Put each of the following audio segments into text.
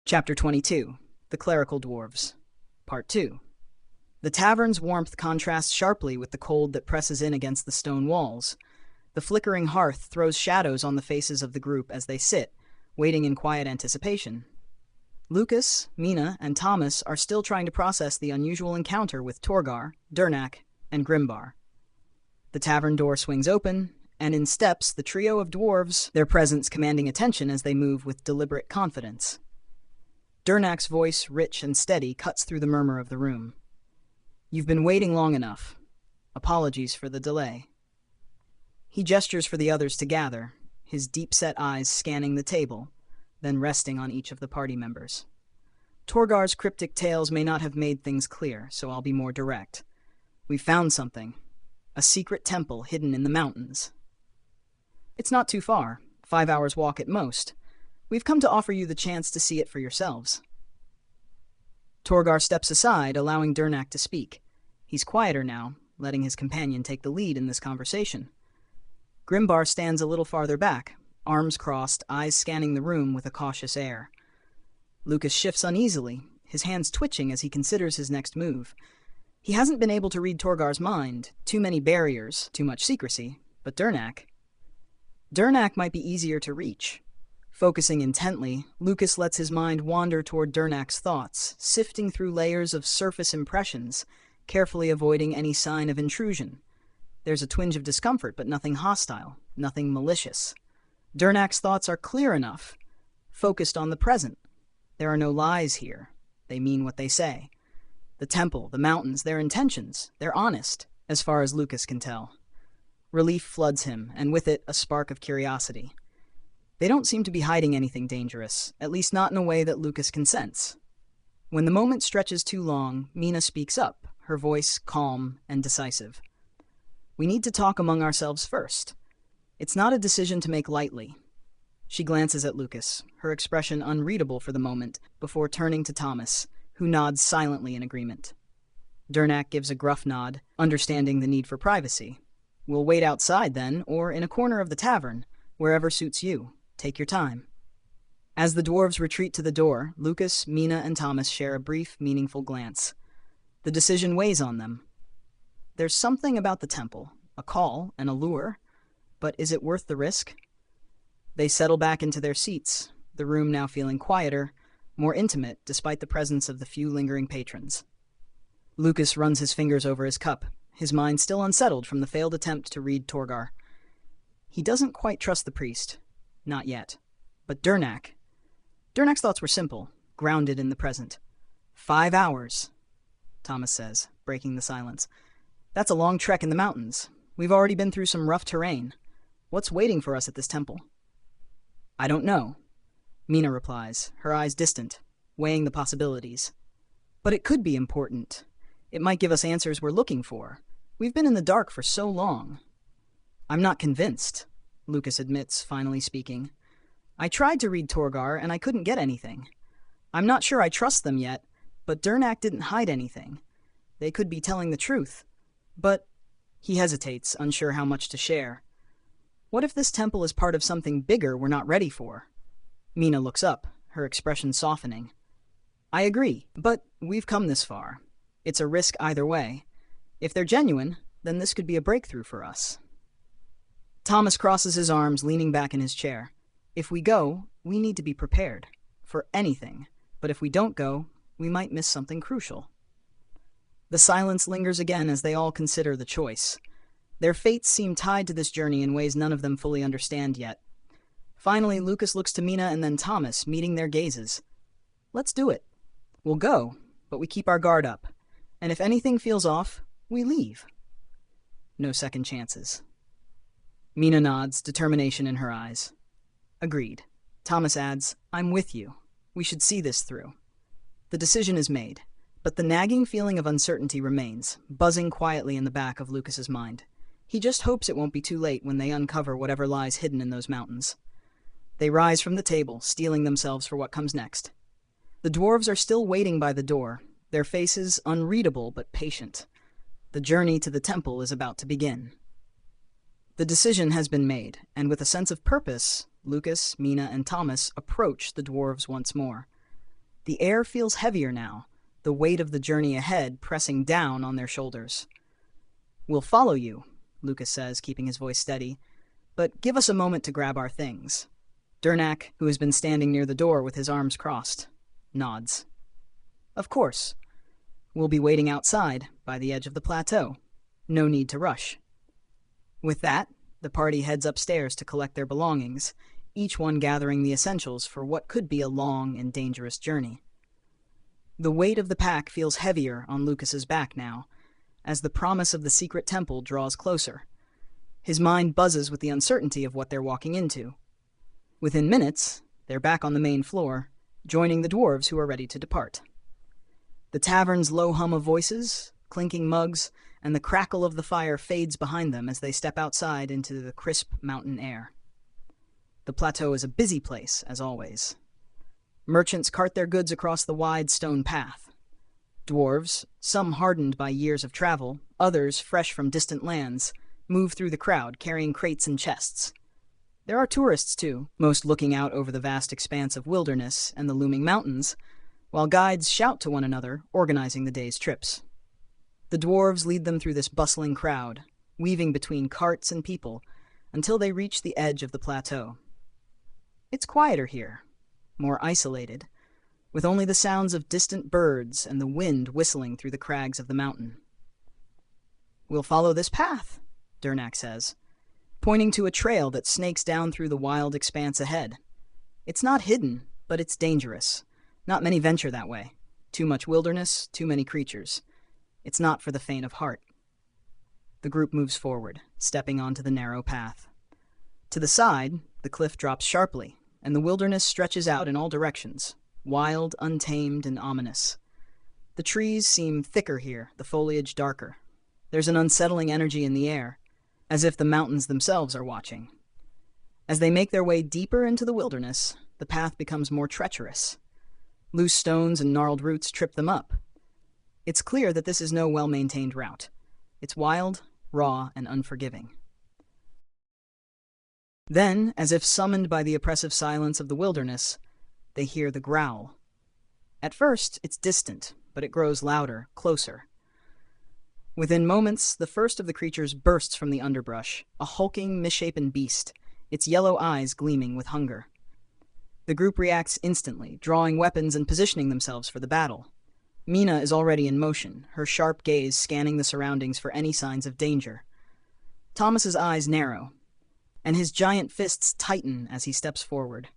Chapter 22. The Clerical Dwarves. Part 2. The tavern's warmth contrasts sharply with the cold that presses in against the stone walls. The flickering hearth throws shadows on the faces of the group as they sit, waiting in quiet anticipation. Lucas, Mina, and Thomas are still trying to process the unusual encounter with Torgar, Durnak, and Grimbar. The tavern door swings open, and in steps the trio of dwarves, their presence commanding attention as they move with deliberate confidence. Durnak's voice, rich and steady, cuts through the murmur of the room. "You've been waiting long enough. Apologies for the delay." He gestures for the others to gather, his deep-set eyes scanning the table, then resting on each of the party members. Torgar's cryptic tales may not have made things clear, so I'll be more direct. We've found something. A secret temple hidden in the mountains. It's not too far, 5 hours' walk at most. We've come to offer you the chance to see it for yourselves. Torgar steps aside, allowing Durnak to speak. He's quieter now, letting his companion take the lead in this conversation. Grimbar stands a little farther back, arms crossed, eyes scanning the room with a cautious air. Lucas shifts uneasily, his hands twitching as he considers his next move. He hasn't been able to read Torgar's mind, too many barriers, too much secrecy, but Durnak might be easier to reach. Focusing intently, Lucas lets his mind wander toward Durnak's thoughts, sifting through layers of surface impressions, carefully avoiding any sign of intrusion. There's a twinge of discomfort, but nothing hostile, nothing malicious. Durnak's thoughts are clear enough, focused on the present. There are no lies here. They mean what they say. The temple, the mountains, their intentions, they're honest, as far as Lucas can tell. Relief floods him, and with it, a spark of curiosity. They don't seem to be hiding anything dangerous, at least not in a way that Lucas can sense. When the moment stretches too long, Mina speaks up, her voice calm and decisive. "We need to talk among ourselves first. It's not a decision to make lightly." She glances at Lucas, her expression unreadable for the moment, before turning to Thomas, who nods silently in agreement. Durnak gives a gruff nod, understanding the need for privacy. "We'll wait outside then, or in a corner of the tavern, wherever suits you. Take your time." As the dwarves retreat to the door, Lucas, Mina, and Thomas share a brief, meaningful glance. The decision weighs on them. There's something about the temple, a call, an allure, but is it worth the risk? They settle back into their seats, the room now feeling quieter, more intimate despite the presence of the few lingering patrons. Lucas runs his fingers over his cup, his mind still unsettled from the failed attempt to read Torgar. He doesn't quite trust the priest. Not yet. But Durnak's thoughts were simple, grounded in the present. 5 hours, Thomas says, breaking the silence. That's a long trek in the mountains. We've already been through some rough terrain. What's waiting for us at this temple? "I don't know," Mina replies, her eyes distant, weighing the possibilities. "But it could be important. It might give us answers we're looking for. We've been in the dark for so long." "I'm not convinced," Lucas admits, finally speaking. "I tried to read Torgar, and I couldn't get anything. I'm not sure I trust them yet, but Durnak didn't hide anything. They could be telling the truth. But—" he hesitates, unsure how much to share. "What if this temple is part of something bigger we're not ready for?" Mina looks up, her expression softening. "I agree, but we've come this far. It's a risk either way. If they're genuine, then this could be a breakthrough for us." Thomas crosses his arms, leaning back in his chair. "If we go, we need to be prepared. For anything. But if we don't go, we might miss something crucial." The silence lingers again as they all consider the choice. Their fates seem tied to this journey in ways none of them fully understand yet. Finally, Lucas looks to Mina and then Thomas, meeting their gazes. "Let's do it. We'll go, but we keep our guard up. And if anything feels off, we leave. No second chances." Mina nods, determination in her eyes. "Agreed." Thomas adds, "I'm with you. We should see this through." The decision is made, but the nagging feeling of uncertainty remains, buzzing quietly in the back of Lucas's mind. He just hopes it won't be too late when they uncover whatever lies hidden in those mountains. They rise from the table, steeling themselves for what comes next. The dwarves are still waiting by the door, their faces unreadable but patient. The journey to the temple is about to begin. The decision has been made, and with a sense of purpose, Lucas, Mina, and Thomas approach the dwarves once more. The air feels heavier now, the weight of the journey ahead pressing down on their shoulders. "We'll follow you," Lucas says, keeping his voice steady, "but give us a moment to grab our things." Durnak, who has been standing near the door with his arms crossed, nods. "Of course. We'll be waiting outside, by the edge of the plateau. No need to rush." With that, the party heads upstairs to collect their belongings, each one gathering the essentials for what could be a long and dangerous journey. The weight of the pack feels heavier on Lucas's back now, as the promise of the secret temple draws closer. His mind buzzes with the uncertainty of what they're walking into. Within minutes, they're back on the main floor, joining the dwarves who are ready to depart. The tavern's low hum of voices, clinking mugs, and the crackle of the fire fades behind them as they step outside into the crisp mountain air. The plateau is a busy place, as always. Merchants cart their goods across the wide stone path. Dwarves, some hardened by years of travel, others fresh from distant lands, move through the crowd carrying crates and chests. There are tourists, too, most looking out over the vast expanse of wilderness and the looming mountains, while guides shout to one another, organizing the day's trips. The dwarves lead them through this bustling crowd, weaving between carts and people, until they reach the edge of the plateau. It's quieter here, more isolated, with only the sounds of distant birds and the wind whistling through the crags of the mountain. "We'll follow this path," Durnak says, pointing to a trail that snakes down through the wild expanse ahead. It's not hidden, but it's dangerous. Not many venture that way. Too much wilderness, too many creatures. It's not for the faint of heart. The group moves forward, stepping onto the narrow path. To the side, the cliff drops sharply, and the wilderness stretches out in all directions, wild, untamed, and ominous. The trees seem thicker here, the foliage darker. There's an unsettling energy in the air, as if the mountains themselves are watching. As they make their way deeper into the wilderness, the path becomes more treacherous. Loose stones and gnarled roots trip them up. It's clear that this is no well-maintained route. It's wild, raw, and unforgiving. Then, as if summoned by the oppressive silence of the wilderness, they hear the growl. At first, it's distant, but it grows louder, closer. Within moments, the first of the creatures bursts from the underbrush, a hulking, misshapen beast, its yellow eyes gleaming with hunger. The group reacts instantly, drawing weapons and positioning themselves for the battle. Mina is already in motion, her sharp gaze scanning the surroundings for any signs of danger. Thomas's eyes narrow, and his giant fists tighten as he steps forward.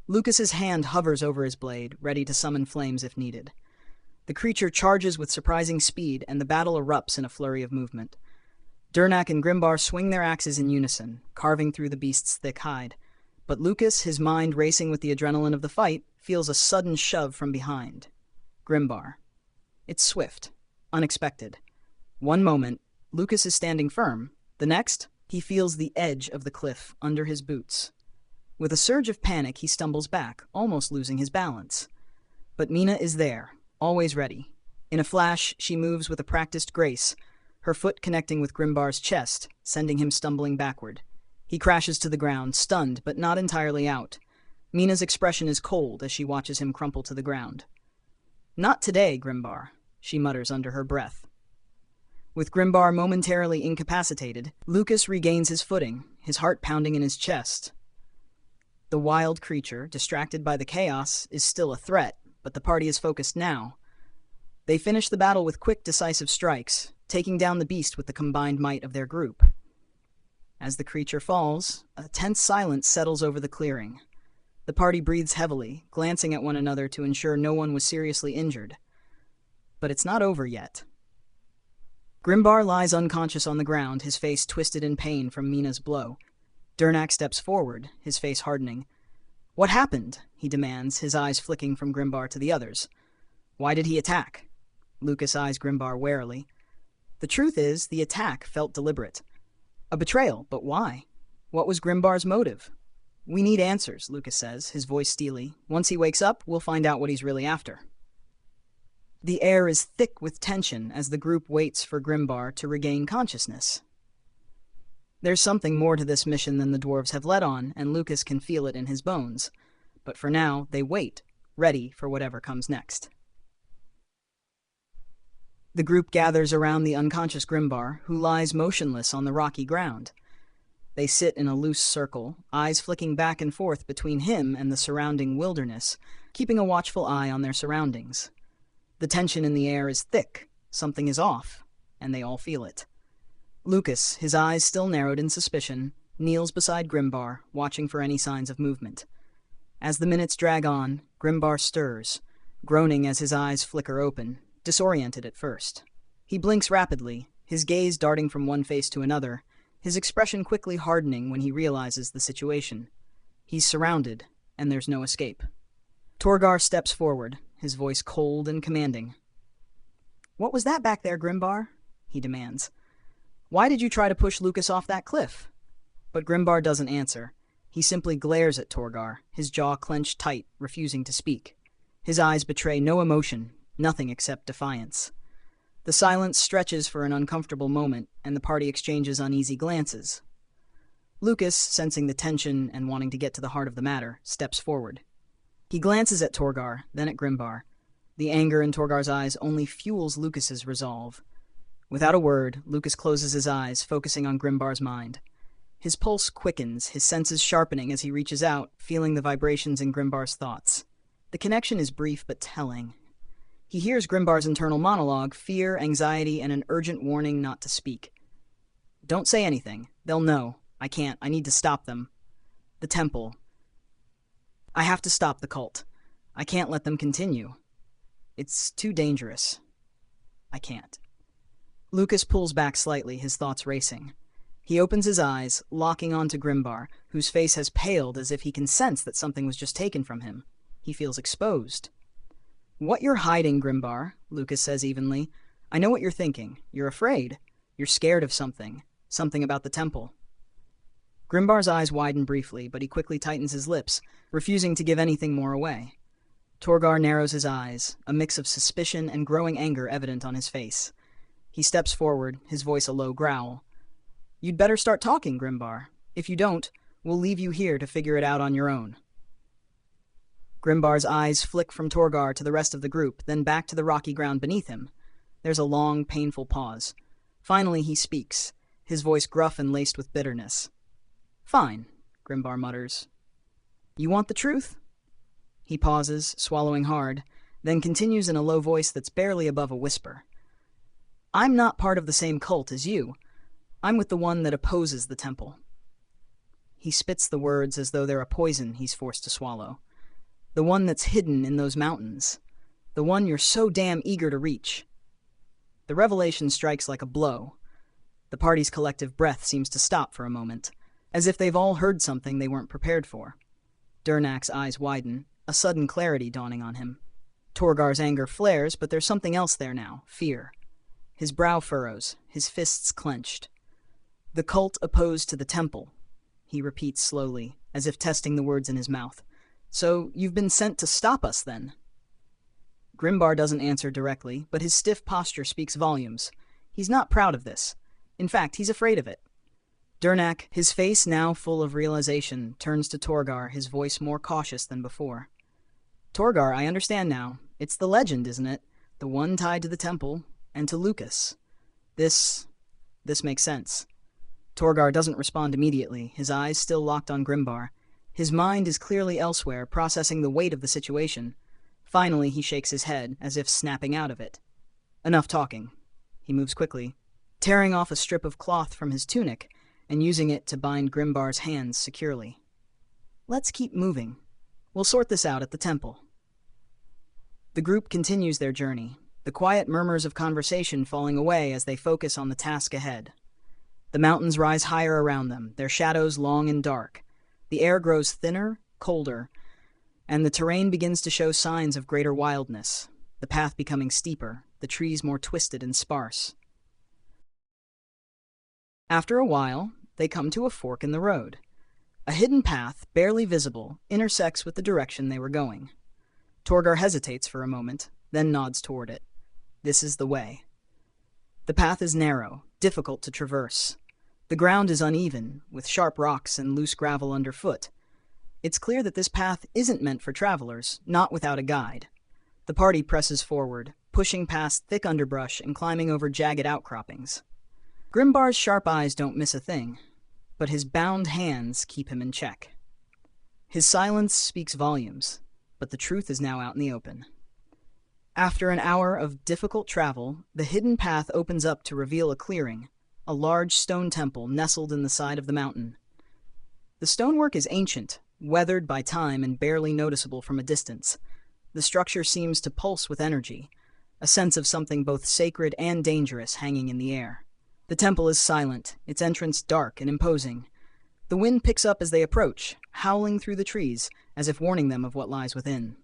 Lucas's hand hovers over his blade, ready to summon flames if needed. The creature charges with surprising speed, and the battle erupts in a flurry of movement. Durnak and Grimbar swing their axes in unison, carving through the beast's thick hide. But Lucas, his mind racing with the adrenaline of the fight, feels a sudden shove from behind. Grimbar. It's swift, unexpected. One moment, Lucas is standing firm. The next, he feels the edge of the cliff under his boots. With a surge of panic, he stumbles back, almost losing his balance. But Mina is there, always ready. In a flash, she moves with a practiced grace, her foot connecting with Grimbar's chest, sending him stumbling backward. He crashes to the ground, stunned but not entirely out. Mina's expression is cold as she watches him crumple to the ground. "Not today, Grimbar," she mutters under her breath. With Grimbar momentarily incapacitated, Lucas regains his footing, his heart pounding in his chest. The wild creature, distracted by the chaos, is still a threat, but the party is focused now. They finish the battle with quick, decisive strikes, taking down the beast with the combined might of their group. As the creature falls, a tense silence settles over the clearing. The party breathes heavily, glancing at one another to ensure no one was seriously injured. But it's not over yet. Grimbar lies unconscious on the ground, his face twisted in pain from Mina's blow. Durnak steps forward, his face hardening. "What happened?" he demands, his eyes flicking from Grimbar to the others. "Why did he attack?" Lucas eyes Grimbar warily. The truth is, the attack felt deliberate. A betrayal, but why? What was Grimbar's motive? "We need answers," Lucas says, his voice steely. "Once he wakes up, we'll find out what he's really after." The air is thick with tension as the group waits for Grimbar to regain consciousness. There's something more to this mission than the dwarves have let on, and Lucas can feel it in his bones. But for now, they wait, ready for whatever comes next. The group gathers around the unconscious Grimbar, who lies motionless on the rocky ground. They sit in a loose circle, eyes flicking back and forth between him and the surrounding wilderness, keeping a watchful eye on their surroundings. The tension in the air is thick, something is off, and they all feel it. Lucas, his eyes still narrowed in suspicion, kneels beside Grimbar, watching for any signs of movement. As the minutes drag on, Grimbar stirs, groaning as his eyes flicker open, disoriented at first. He blinks rapidly, his gaze darting from one face to another, his expression quickly hardening when he realizes the situation. He's surrounded, and there's no escape. Torgar steps forward, his voice cold and commanding. "What was that back there, Grimbar?" he demands. "Why did you try to push Lucas off that cliff?" But Grimbar doesn't answer. He simply glares at Torgar, his jaw clenched tight, refusing to speak. His eyes betray no emotion, nothing except defiance. The silence stretches for an uncomfortable moment, and the party exchanges uneasy glances. Lucas, sensing the tension and wanting to get to the heart of the matter, steps forward. He glances at Torgar, then at Grimbar. The anger in Torgar's eyes only fuels Lucas's resolve. Without a word, Lucas closes his eyes, focusing on Grimbar's mind. His pulse quickens, his senses sharpening as he reaches out, feeling the vibrations in Grimbar's thoughts. The connection is brief but telling. He hears Grimbar's internal monologue, fear, anxiety, and an urgent warning not to speak. "Don't say anything. They'll know. I can't. I need to stop them. The temple. I have to stop the cult. I can't let them continue. It's too dangerous. I can't." Lucas pulls back slightly, his thoughts racing. He opens his eyes, locking onto Grimbar, whose face has paled as if he can sense that something was just taken from him. He feels exposed. "What you're hiding, Grimbar," Lucas says evenly. "I know what you're thinking. You're afraid. You're scared of something. Something about the temple." Grimbar's eyes widen briefly, but he quickly tightens his lips, refusing to give anything more away. Torgar narrows his eyes, a mix of suspicion and growing anger evident on his face. He steps forward, his voice a low growl. "You'd better start talking, Grimbar. If you don't, we'll leave you here to figure it out on your own." Grimbar's eyes flick from Torgar to the rest of the group, then back to the rocky ground beneath him. There's a long, painful pause. Finally, he speaks, his voice gruff and laced with bitterness. "Fine," Grimbar mutters. "You want the truth?" He pauses, swallowing hard, then continues in a low voice that's barely above a whisper. "I'm not part of the same cult as you. I'm with the one that opposes the temple." He spits the words as though they're a poison he's forced to swallow. "The one that's hidden in those mountains. The one you're so damn eager to reach." The revelation strikes like a blow. The party's collective breath seems to stop for a moment, as if they've all heard something they weren't prepared for. Dernak's eyes widen, a sudden clarity dawning on him. Torgar's anger flares, but there's something else there now, fear. His brow furrows, his fists clenched. "The cult opposed to the temple," he repeats slowly, as if testing the words in his mouth. "So you've been sent to stop us, then?" Grimbar doesn't answer directly, but his stiff posture speaks volumes. He's not proud of this. In fact, he's afraid of it. Dernak, his face now full of realization, turns to Torgar, his voice more cautious than before. "Torgar, I understand now. It's the legend, isn't it? The one tied to the temple, and to Lucas. This makes sense." Torgar doesn't respond immediately, his eyes still locked on Grimbar. His mind is clearly elsewhere, processing the weight of the situation. Finally, he shakes his head, as if snapping out of it. "Enough talking." He moves quickly, tearing off a strip of cloth from his tunic and using it to bind Grimbar's hands securely. "Let's keep moving. We'll sort this out at the temple." The group continues their journey, the quiet murmurs of conversation falling away as they focus on the task ahead. The mountains rise higher around them, their shadows long and dark. The air grows thinner, colder, and the terrain begins to show signs of greater wildness, the path becoming steeper, the trees more twisted and sparse. After a while, they come to a fork in the road. A hidden path, barely visible, intersects with the direction they were going. Torgar hesitates for a moment, then nods toward it. This is the way. The path is narrow, difficult to traverse. The ground is uneven, with sharp rocks and loose gravel underfoot. It's clear that this path isn't meant for travelers, not without a guide. The party presses forward, pushing past thick underbrush and climbing over jagged outcroppings. Grimbar's sharp eyes don't miss a thing, but his bound hands keep him in check. His silence speaks volumes, but the truth is now out in the open. After an hour of difficult travel, the hidden path opens up to reveal a clearing, a large stone temple nestled in the side of the mountain. The stonework is ancient, weathered by time and barely noticeable from a distance. The structure seems to pulse with energy, a sense of something both sacred and dangerous hanging in the air. The temple is silent, its entrance dark and imposing. The wind picks up as they approach, howling through the trees, as if warning them of what lies within.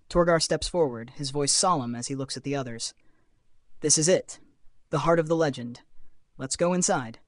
Torgar steps forward, his voice solemn as he looks at the others. "This is it, the heart of the legend. Let's go inside."